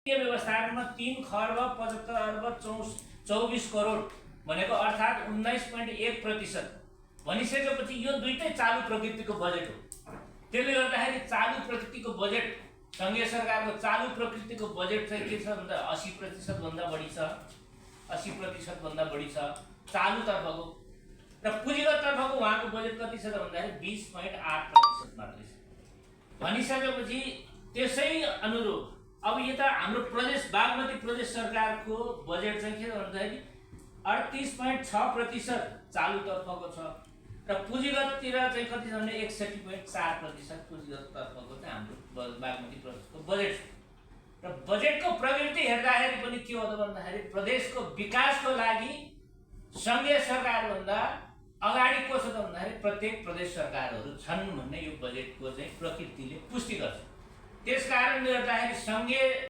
व्यवस्थापनमा 3 खर्ब 75 अर्ब 24 करोड भनेको अर्थात् 19.1% भनिसकेपछि यो दुईटै चालु प्रकृतिको बजेट हो। त्यसले गर्दाखेरि चालु प्रकृतिको बजेट संघीय सरकारको चालु प्रकृतिको बजेट चाहिँ के छ भन्दा 80% भन्दा बढी छ। 80% भन्दा बढी छ चालु तर्फको र पुँजीगत तर्फको उहाँको बजेट कति छ भन्दाखेरि 20.8% मात्रै छ। भनिसकेपछि त्यसै अनुरूप अब यता हाम्रो प्रदेश बागमती प्रदेश सरकारको बजेट चाहिँ के भन्दाखेरि 38.6% चालु तर्फको छ र पुँजीगततिर चाहिँ कति छ भने 61.4% पुँजीगत तर्फको चाहिँ हाम्रो बागमती प्रदेशको बजेट छ। र बजेटको प्रवृत्ति हेर्दाखेरि पनि के हो त भन्दाखेरि प्रदेशको विकासको लागि संघीय सरकारभन्दा अगाडि को छ त भन्दाखेरि प्रत्येक प्रदेश सरकारहरू छन् भन्ने यो बजेटको चाहिँ प्रकृतिले पुष्टि गर्छ। त्यसकारणले गर्दाखेरि संघीय